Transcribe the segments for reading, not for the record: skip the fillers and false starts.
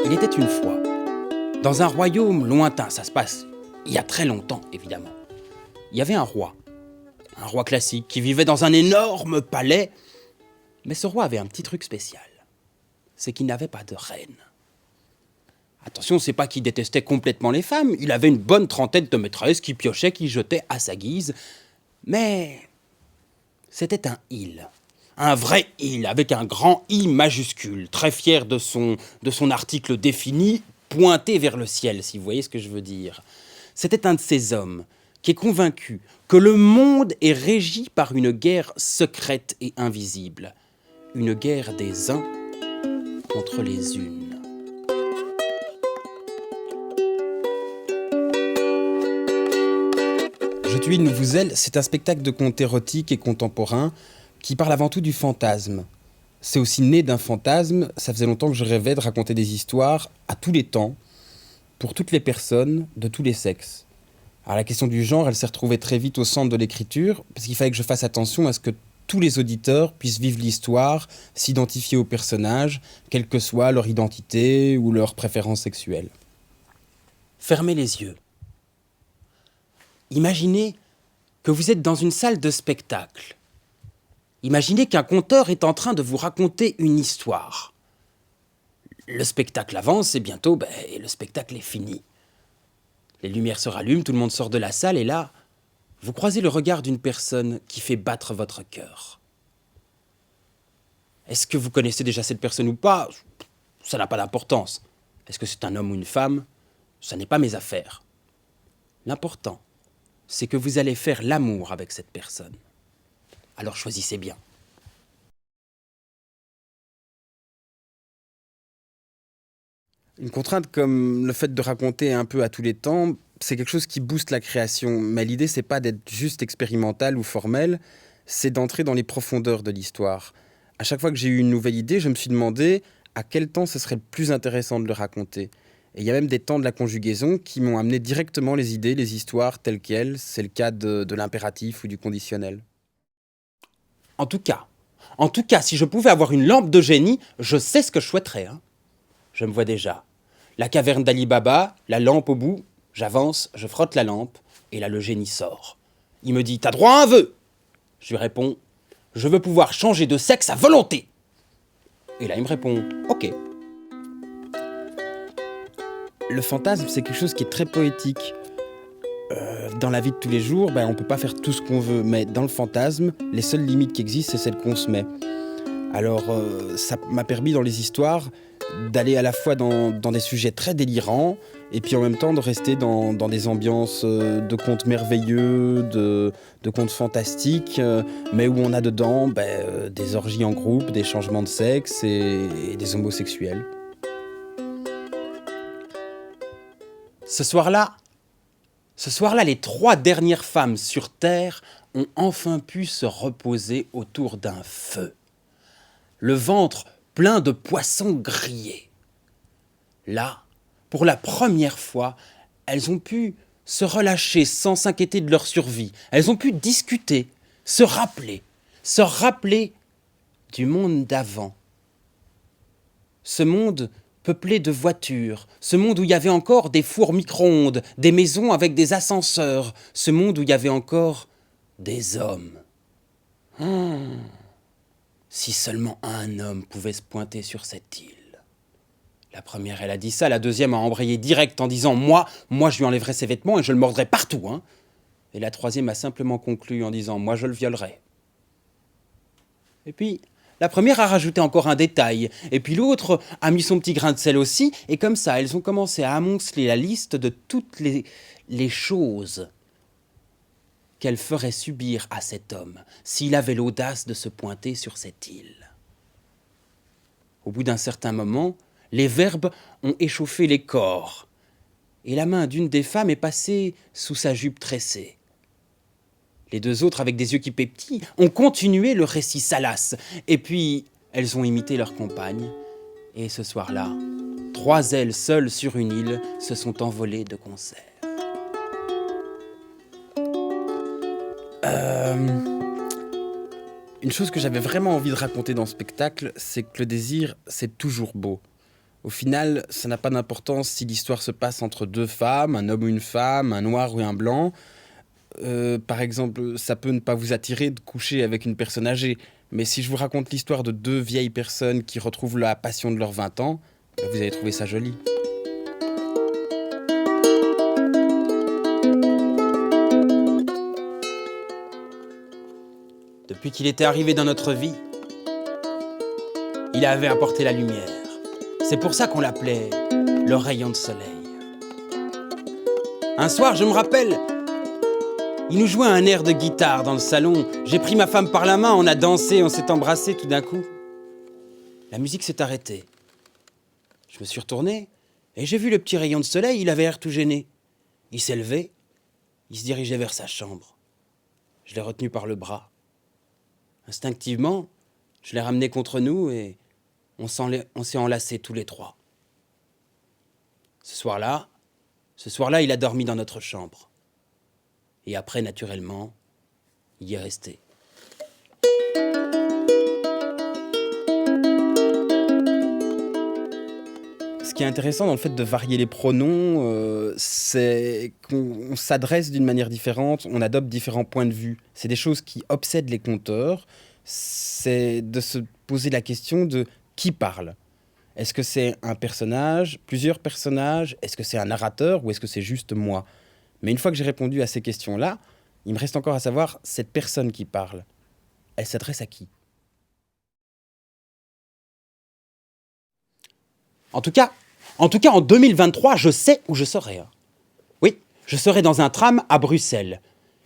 Il était une fois, dans un royaume lointain, ça se passe il y a très longtemps évidemment. Il y avait un roi classique qui vivait dans un énorme palais, mais ce roi avait un petit truc spécial, c'est qu'il n'avait pas de reine. Attention, c'est pas qu'il détestait complètement les femmes, il avait une bonne trentaine de maîtresses qui piochaient, qui jetaient à sa guise, mais c'était un il. Un vrai il, avec un grand I majuscule, très fier de son article défini, pointé vers le ciel, si vous voyez ce que je veux dire. C'était un de ces hommes qui est convaincu que le monde est régi par une guerre secrète et invisible. Une guerre des uns contre les unes. Je tue, il nous vous aile, c'est un spectacle de contes érotiques et contemporains qui parle avant tout du fantasme. C'est aussi né d'un fantasme, ça faisait longtemps que je rêvais de raconter des histoires à tous les temps, pour toutes les personnes, de tous les sexes. Alors la question du genre, elle s'est retrouvée très vite au centre de l'écriture, parce qu'il fallait que je fasse attention à ce que tous les auditeurs puissent vivre l'histoire, s'identifier aux personnages, quelle que soit leur identité ou leur préférence sexuelle. Fermez les yeux. Imaginez que vous êtes dans une salle de spectacle. Imaginez qu'un conteur est en train de vous raconter une histoire. Le spectacle avance et bientôt, le spectacle est fini. Les lumières se rallument, tout le monde sort de la salle et là, vous croisez le regard d'une personne qui fait battre votre cœur. Est-ce que vous connaissez déjà cette personne ou pas ? Ça n'a pas d'importance. Est-ce que c'est un homme ou une femme ? Ça n'est pas mes affaires. L'important, c'est que vous allez faire l'amour avec cette personne. Alors choisissez bien. Une contrainte comme le fait de raconter un peu à tous les temps, c'est quelque chose qui booste la création. Mais l'idée, c'est pas d'être juste expérimental ou formel, c'est d'entrer dans les profondeurs de l'histoire. À chaque fois que j'ai eu une nouvelle idée, je me suis demandé à quel temps ce serait le plus intéressant de le raconter. Et il y a même des temps de la conjugaison qui m'ont amené directement les idées, les histoires telles quelles. C'est le cas de l'impératif ou du conditionnel. En tout cas, si je pouvais avoir une lampe de génie, je sais ce que je souhaiterais. Je me vois déjà. La caverne d'Ali Baba, la lampe au bout, j'avance, je frotte la lampe, et là le génie sort. Il me dit « T'as droit à un vœu !» Je lui réponds « Je veux pouvoir changer de sexe à volonté !» Et là il me répond « Ok !» Le fantasme, c'est quelque chose qui est très poétique. Dans la vie de tous les jours, on ne peut pas faire tout ce qu'on veut, mais dans le fantasme, les seules limites qui existent, c'est celles qu'on se met. Alors, ça m'a permis dans les histoires d'aller à la fois dans des sujets très délirants, et puis en même temps de rester dans des ambiances de contes merveilleux, de contes fantastiques, mais où on a dedans des orgies en groupe, des changements de sexe et des homosexuels. Ce soir-là, les 3 dernières femmes sur Terre ont enfin pu se reposer autour d'un feu. Le ventre plein de poissons grillés. Là, pour la première fois, elles ont pu se relâcher sans s'inquiéter de leur survie. Elles ont pu discuter, se rappeler du monde d'avant. Ce monde peuplé de voitures, ce monde où il y avait encore des fours micro-ondes, des maisons avec des ascenseurs, ce monde où il y avait encore des hommes. Si seulement un homme pouvait se pointer sur cette île. La première, elle a dit ça, la deuxième a embrayé direct en disant « Moi, je lui enlèverai ses vêtements et je le mordrai partout. » Et la troisième a simplement conclu en disant « Moi, je le violerai. » Et puis, la première a rajouté encore un détail, et puis l'autre a mis son petit grain de sel aussi, et comme ça, elles ont commencé à amonceler la liste de toutes les choses qu'elle ferait subir à cet homme s'il avait l'audace de se pointer sur cette île. Au bout d'un certain moment, les verbes ont échauffé les corps, et la main d'une des femmes est passée sous sa jupe tressée. Les 2 autres, avec des yeux qui pétillent, ont continué le récit salace, et puis elles ont imité leur compagne, et ce soir-là, 3 ailes seules sur une île se sont envolées de concert. Une chose que j'avais vraiment envie de raconter dans ce spectacle, c'est que le désir, c'est toujours beau. Au final, ça n'a pas d'importance si l'histoire se passe entre deux femmes, un homme ou une femme, un noir ou un blanc. Par exemple, ça peut ne pas vous attirer de coucher avec une personne âgée, mais si je vous raconte l'histoire de deux vieilles personnes qui retrouvent la passion de leurs 20 ans, vous allez trouver ça joli. Depuis qu'il était arrivé dans notre vie, il avait apporté la lumière. C'est pour ça qu'on l'appelait le rayon de soleil. Un soir, je me rappelle, il nous jouait un air de guitare dans le salon. J'ai pris ma femme par la main, on a dansé, on s'est embrassé tout d'un coup. La musique s'est arrêtée. Je me suis retourné et j'ai vu le petit rayon de soleil, il avait l'air tout gêné. Il s'est levé, il se dirigeait vers sa chambre. Je l'ai retenu par le bras. Instinctivement, je l'ai ramené contre nous et on s'est enlacés tous les trois. Ce soir-là, il a dormi dans notre chambre. Et après, naturellement, il y est resté. Ce qui est intéressant dans le fait de varier les pronoms, c'est qu'on s'adresse d'une manière différente, on adopte différents points de vue. C'est des choses qui obsèdent les conteurs, c'est de se poser la question de qui parle. Est-ce que c'est un personnage, plusieurs personnages? Est-ce que c'est un narrateur ou est-ce que c'est juste moi? Mais une fois que j'ai répondu à ces questions-là, il me reste encore à savoir cette personne qui parle. Elle s'adresse à qui? En tout cas, en 2023, je sais où je serai. Oui, je serai dans un tram à Bruxelles.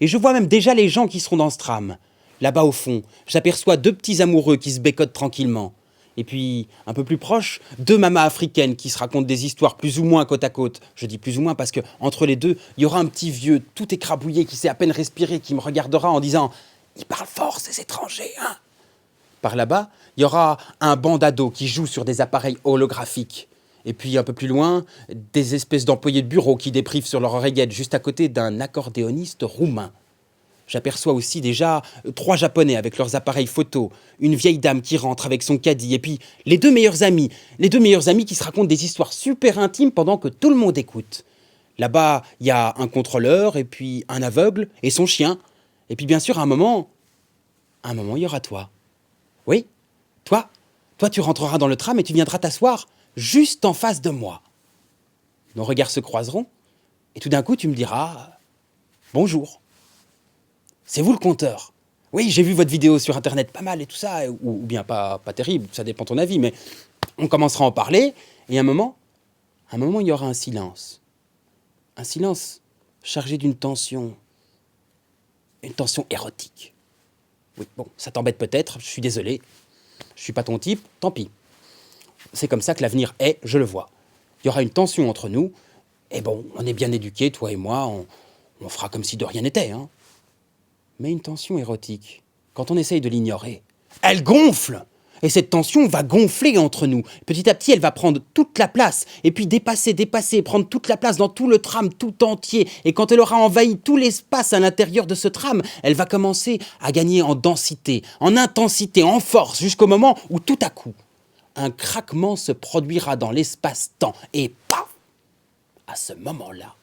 Et je vois même déjà les gens qui seront dans ce tram. Là-bas au fond, j'aperçois deux petits amoureux qui se bécotent tranquillement. Et puis, un peu plus proche, deux mamas africaines qui se racontent des histoires plus ou moins côte à côte. Je dis plus ou moins parce que entre les deux, il y aura un petit vieux tout écrabouillé qui sait à peine respirer, qui me regardera en disant « Il parle fort, ces étrangers, hein ?» Par là-bas, il y aura un banc d'ados qui joue sur des appareils holographiques. Et puis, un peu plus loin, des espèces d'employés de bureau qui déprivent sur leur oreillette juste à côté d'un accordéoniste roumain. J'aperçois aussi déjà 3 Japonais avec leurs appareils photo, une vieille dame qui rentre avec son caddie, et puis les deux meilleurs amis qui se racontent des histoires super intimes pendant que tout le monde écoute. Là-bas, il y a un contrôleur, et puis un aveugle, et son chien. Et puis bien sûr, à un moment, il y aura toi. Oui, toi, tu rentreras dans le tram et tu viendras t'asseoir juste en face de moi. Nos regards se croiseront, et tout d'un coup, tu me diras « Bonjour ». C'est vous le conteur. Oui, j'ai vu votre vidéo sur Internet, pas mal et tout ça, ou bien pas terrible, ça dépend de ton avis, mais on commencera à en parler, et à un moment, il y aura un silence. Un silence chargé d'une tension, une tension érotique. Oui, bon, ça t'embête peut-être, je suis désolé, je suis pas ton type, tant pis. C'est comme ça que l'avenir est, je le vois. Il y aura une tension entre nous, et bon, on est bien éduqués, toi et moi, on fera comme si de rien n'était, hein. Mais une tension érotique, quand on essaye de l'ignorer, elle gonfle. Et cette tension va gonfler entre nous. Petit à petit, elle va prendre toute la place. Et puis dépasser, prendre toute la place dans tout le tram tout entier. Et quand elle aura envahi tout l'espace à l'intérieur de ce tram, elle va commencer à gagner en densité, en intensité, en force, jusqu'au moment où tout à coup, un craquement se produira dans l'espace-temps. Et paf! À ce moment-là.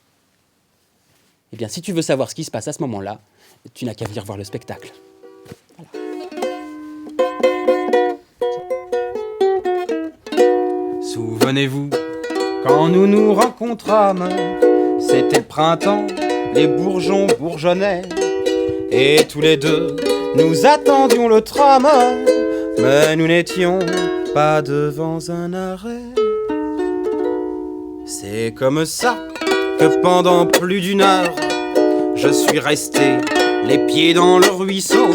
Eh bien, si tu veux savoir ce qui se passe à ce moment-là, tu n'as qu'à venir voir le spectacle. Voilà. Souvenez-vous, quand nous nous rencontrâmes, c'était le printemps, les bourgeons bourgeonnaient, et tous les deux, nous attendions le tram, mais nous n'étions pas devant un arrêt. C'est comme ça que pendant plus d'une heure, je suis resté les pieds dans le ruisseau.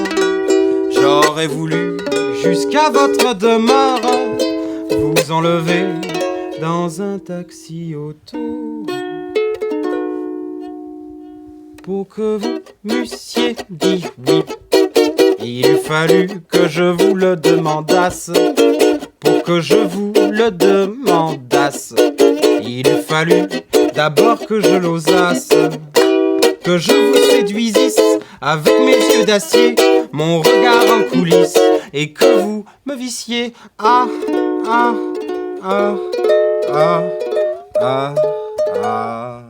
J'aurais voulu, jusqu'à votre demeure, vous enlever dans un taxi auto, pour que vous m'eussiez dit oui. Il fallut que je vous le demandasse, pour que je vous le demandasse. Il fallut d'abord que je l'osasse, que je vous séduisisse avec mes yeux d'acier, mon regard en coulisses, et que vous me vissiez. Ah, ah, ah. Ah, ah, ah.